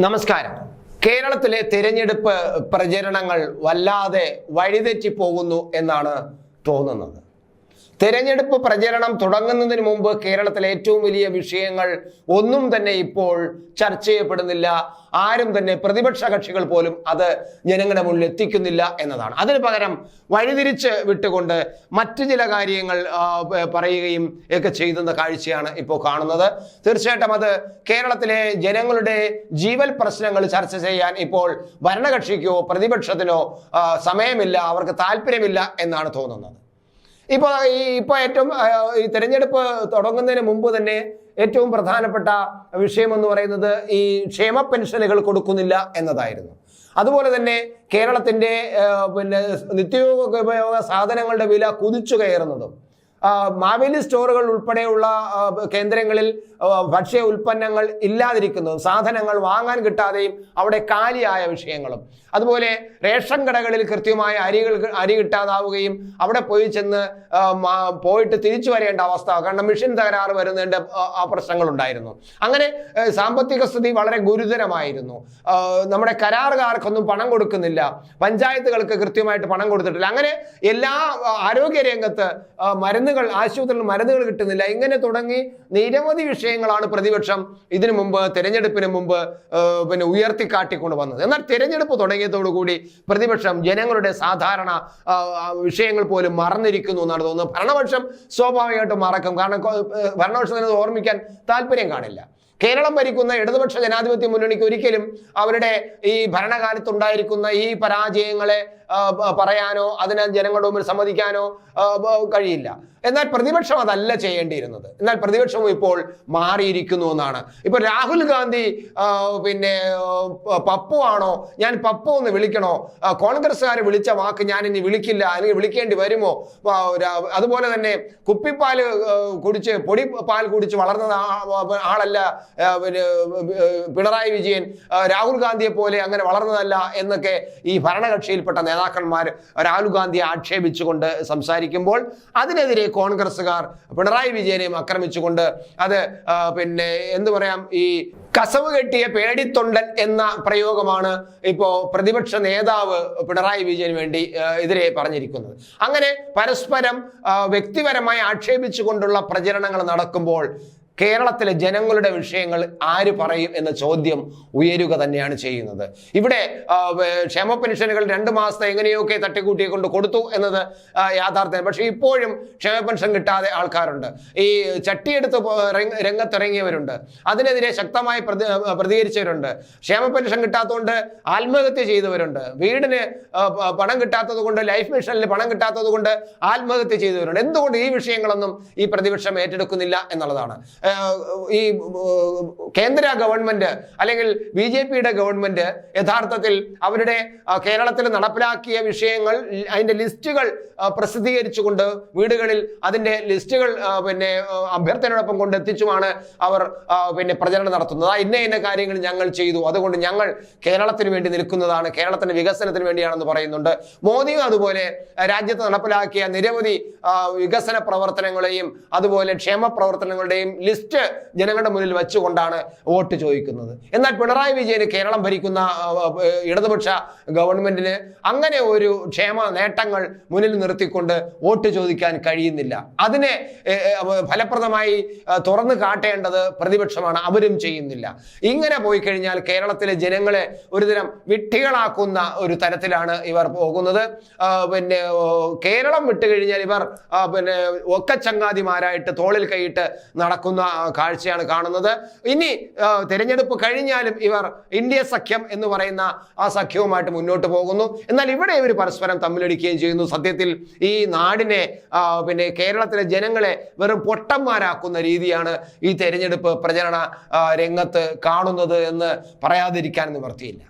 നമസ്കാരം. കേരളത്തിലെ തിരഞ്ഞെടുപ്പ് പ്രചരണങ്ങൾ വല്ലാതെ വഴിതെറ്റി പോകുന്നു എന്നാണ് തോന്നുന്നത്. തെരഞ്ഞെടുപ്പ് പ്രചരണം തുടങ്ങുന്നതിന് മുമ്പ് കേരളത്തിലെ ഏറ്റവും വലിയ വിഷയങ്ങൾ ഒന്നും തന്നെ ഇപ്പോൾ ചർച്ച ചെയ്യപ്പെടുന്നില്ല. ആരും തന്നെ പ്രതിപക്ഷ കക്ഷികൾ പോലും അത് ജനങ്ങളുടെ മുന്നിൽ എത്തിക്കുന്നില്ല എന്നതാണ്. അതിന് പകരം വഴിതിരിച്ച് വിട്ടുകൊണ്ട് മറ്റു ചില കാര്യങ്ങൾ പറയുകയും ഒക്കെ ചെയ്യുന്ന കാഴ്ചയാണ് ഇപ്പോൾ കാണുന്നത്. തീർച്ചയായിട്ടും അത് കേരളത്തിലെ ജനങ്ങളുടെ ജീവൽ പ്രശ്നങ്ങൾ ചർച്ച ചെയ്യാൻ ഇപ്പോൾ ഭരണകക്ഷിക്കോ പ്രതിപക്ഷത്തിനോ സമയമില്ല, അവർക്ക് താല്പര്യമില്ല എന്നാണ് തോന്നുന്നത്. ഇപ്പോൾ ഏറ്റവും ഈ തെരഞ്ഞെടുപ്പ് തുടങ്ങുന്നതിന് മുമ്പ് തന്നെ ഏറ്റവും പ്രധാനപ്പെട്ട വിഷയം എന്ന് പറയുന്നത് ഈ ക്ഷേമ പെൻഷനുകൾ കൊടുക്കുന്നില്ല എന്നതായിരുന്നു. അതുപോലെ തന്നെ കേരളത്തിൻ്റെ നിത്യോപയോഗ സാധനങ്ങളുടെ വില കുതിച്ചു കയറുന്നതും മാവേലി സ്റ്റോറുകൾ ഉൾപ്പെടെയുള്ള കേന്ദ്രങ്ങളിൽ ഭക്ഷ്യ ഉൽപ്പന്നങ്ങൾ ഇല്ലാതിരിക്കുന്നതും സാധനങ്ങൾ വാങ്ങാൻ കിട്ടാതെയും അവിടെ കാലിയായ വിഷയങ്ങളും, അതുപോലെ റേഷൻ കടകളിൽ കൃത്യമായ അരി കിട്ടാതാവുകയും അവിടെ പോയിട്ട് തിരിച്ചു വരേണ്ട അവസ്ഥ, കാരണം മെഷീൻ തകരാറ് വരുന്നതിൻ്റെ ആ പ്രശ്നങ്ങളുണ്ടായിരുന്നു. അങ്ങനെ സാമ്പത്തിക സ്ഥിതി വളരെ ഗുരുതരമായിരുന്നു. നമ്മുടെ കരാറുകാർക്കൊന്നും പണം കൊടുക്കുന്നില്ല, പഞ്ചായത്തുകൾക്ക് കൃത്യമായിട്ട് പണം കൊടുത്തിട്ടില്ല. അങ്ങനെ എല്ലാ ആരോഗ്യ രംഗത്ത് ആശുപത്രിയിൽ മരുന്നുകൾ കിട്ടുന്നില്ല. ഇങ്ങനെ തുടങ്ങി നിരവധി വിഷയങ്ങളാണ് പ്രതിപക്ഷം ഇതിനു മുമ്പ് തെരഞ്ഞെടുപ്പിന് മുമ്പ് ഉയർത്തിക്കാട്ടിക്കൊണ്ട് വന്നത്. എന്നാൽ തെരഞ്ഞെടുപ്പ് തുടങ്ങിയതോടുകൂടി പ്രതിപക്ഷം ജനങ്ങളുടെ സാധാരണ വിഷയങ്ങൾ പോലും മറന്നിരിക്കുന്നു എന്നാണ് തോന്നുന്നത്. ഭരണപക്ഷം സ്വാഭാവികമായിട്ടും മറക്കും, കാരണം ഭരണപക്ഷത്തിന് ഓർമ്മിക്കാൻ താല്പര്യം കാണില്ല. കേരളം ഭരിക്കുന്ന ഇടതുപക്ഷ ജനാധിപത്യ മുന്നണിക്ക് ഒരിക്കലും അവരുടെ ഈ ഭരണകാലത്തുണ്ടായിരിക്കുന്ന ഈ പരാജയങ്ങളെ പറയാനോ അതിനെ ജനങ്ങളുടെ മുമ്പിൽ സമ്മതിക്കാനോ കഴിയില്ല. എന്നാൽ പ്രതിപക്ഷം അതല്ല ചെയ്യേണ്ടിയിരുന്നത്. എന്നാൽ പ്രതിപക്ഷം ഇപ്പോൾ മാറിയിരിക്കുന്നു എന്നാണ്. ഇപ്പൊ രാഹുൽ ഗാന്ധി പപ്പു ആണോ, ഞാൻ പപ്പു എന്ന് വിളിക്കണോ, കോൺഗ്രസ്സുകാർ വിളിച്ച വാക്ക് ഞാൻ ഇനി വിളിക്കില്ല, അല്ലെങ്കിൽ വിളിക്കേണ്ടി വരുമോ? അതുപോലെ തന്നെ കുപ്പിപ്പാൽ കുടിച്ച് പൊടിപ്പാൽ കുടിച്ച് വളർന്ന ആളല്ല പിണറായി വിജയൻ, രാഹുൽ ഗാന്ധിയെ പോലെ അങ്ങനെ വളർന്നതല്ല എന്നൊക്കെ ഈ ഭരണകക്ഷിയിൽപ്പെട്ട നേതാക്കന്മാർ രാഹുൽ ഗാന്ധിയെ ആക്ഷേപിച്ചുകൊണ്ട് സംസാരിക്കുമ്പോൾ അതിനെതിരെ കോൺഗ്രസ്സുകാർ പിണറായി വിജയനെയും ആക്രമിച്ചുകൊണ്ട് അത് എന്തു പറയാം, ഈ കസവ് കെട്ടിയ പേടിത്തൊണ്ടൻ എന്ന പ്രയോഗമാണ് ഇപ്പോൾ പ്രതിപക്ഷ നേതാവ് പിണറായി വിജയന് വേണ്ടി എതിരെ പറഞ്ഞിരിക്കുന്നത്. അങ്ങനെ പരസ്പരം വ്യക്തിപരമായി ആക്ഷേപിച്ചുകൊണ്ടുള്ള പ്രചരണങ്ങൾ നടക്കുമ്പോൾ കേരളത്തിലെ ജനങ്ങളുടെ വിഷയങ്ങൾ ആര് പറയും എന്ന ചോദ്യം ഉയരുക തന്നെയാണ് ചെയ്യുന്നത്. ഇവിടെ ക്ഷേമ പെൻഷനുകൾ 2 മാസത്തെ എങ്ങനെയൊക്കെ തട്ടിക്കൂട്ടിയെ കൊണ്ട് കൊടുത്തു എന്നത് യാഥാർത്ഥ്യം. പക്ഷേ ഇപ്പോഴും ക്ഷേമ പെൻഷൻ കിട്ടാതെ ആൾക്കാരുണ്ട്. ഈ ചട്ടിയെടുത്ത് രംഗത്തിറങ്ങിയവരുണ്ട്, അതിനെതിരെ ശക്തമായി പ്രതികരിച്ചവരുണ്ട്. ക്ഷേമ പെൻഷൻ കിട്ടാത്തതുകൊണ്ട് ആത്മഹത്യ ചെയ്തവരുണ്ട്, വീടിന് പണം കിട്ടാത്തത് കൊണ്ട്, ലൈഫ് മിഷനിൽ പണം കിട്ടാത്തത് കൊണ്ട് ആത്മഹത്യ ചെയ്തവരുണ്ട്. എന്തുകൊണ്ട് ഈ വിഷയങ്ങളൊന്നും ഈ പ്രതിപക്ഷം ഏറ്റെടുക്കുന്നില്ല എന്നുള്ളതാണ്. ഈ കേന്ദ്ര ഗവൺമെന്റ് അല്ലെങ്കിൽ BJPയുടെ ഗവൺമെന്റ് യഥാർത്ഥത്തിൽ അവരുടെ കേരളത്തിൽ നടപ്പിലാക്കിയ വിഷയങ്ങൾ അതിന്റെ ലിസ്റ്റുകൾ പ്രസിദ്ധീകരിച്ചുകൊണ്ട് വീടുകളിൽ അതിന്റെ ലിസ്റ്റുകൾ അഭ്യർത്ഥനയോടൊപ്പം കൊണ്ടെത്തിച്ചുമാണ് അവർ പ്രചരണം നടത്തുന്നത്. ഇന്ന കാര്യങ്ങൾ ഞങ്ങൾ ചെയ്തു, അതുകൊണ്ട് ഞങ്ങൾ കേരളത്തിന് വേണ്ടി നിൽക്കുന്നതാണ്, കേരളത്തിന്റെ വികസനത്തിന് വേണ്ടിയാണെന്ന് പറയുന്നുണ്ട്. മോദിയും അതുപോലെ രാജ്യത്ത് നടപ്പിലാക്കിയ നിരവധി വികസന പ്രവർത്തനങ്ങളെയും അതുപോലെ ക്ഷേമ പ്രവർത്തനങ്ങളുടെയും ലിസ്റ്റ് ജനങ്ങളുടെ മുന്നിൽ വെച്ചുകൊണ്ടാണ് വോട്ട് ചോദിക്കുന്നത്. എന്നാൽ പിണറായി വിജയന് കേരളം ഭരിക്കുന്ന ഇടതുപക്ഷ ഗവൺമെന്റിന് അങ്ങനെ ഒരു ക്ഷേമ നേട്ടങ്ങൾ മുന്നിൽ നിർത്തിക്കൊണ്ട് വോട്ട് ചോദിക്കാൻ കഴിയുന്നില്ല. അതിനെ ഫലപ്രദമായി തുറന്നു കാട്ടേണ്ടത് പ്രതിപക്ഷമാണ്, അവരും ചെയ്യുന്നില്ല. ഇങ്ങനെ പോയി കഴിഞ്ഞാൽ കേരളത്തിലെ ജനങ്ങളെ ഒരുതരം വിഡ്ഢികളാക്കുന്ന ഒരു തരത്തിലാണ് ഇവർ പോകുന്നത്. കേരളം വിട്ടുകഴിഞ്ഞാൽ ഇവർ ഒക്കച്ചങ്ങാതിമാരായിട്ട് തോളിൽ കൈയിട്ട് നടക്കുന്ന കാഴ്ചയാണ് കാണുന്നത്. ഇനി തെരഞ്ഞെടുപ്പ് കഴിഞ്ഞാലും ഇവർ ഇന്ത്യ സഖ്യം എന്ന് പറയുന്ന ആ സഖ്യവുമായിട്ട് മുന്നോട്ട് പോകുന്നു. എന്നാൽ ഇവിടെ ഇവർ പരസ്പരം തമ്മിലടിക്കുകയും ചെയ്യുന്നു. സത്യത്തിൽ ഈ നാടിനെ കേരളത്തിലെ ജനങ്ങളെ വെറും പൊട്ടന്മാരാക്കുന്ന രീതിയാണ് ഈ തെരഞ്ഞെടുപ്പ് പ്രചരണ രംഗത്ത് കാണുന്നത് എന്ന് പറയാതിരിക്കാൻ നിവർത്തിയില്ല.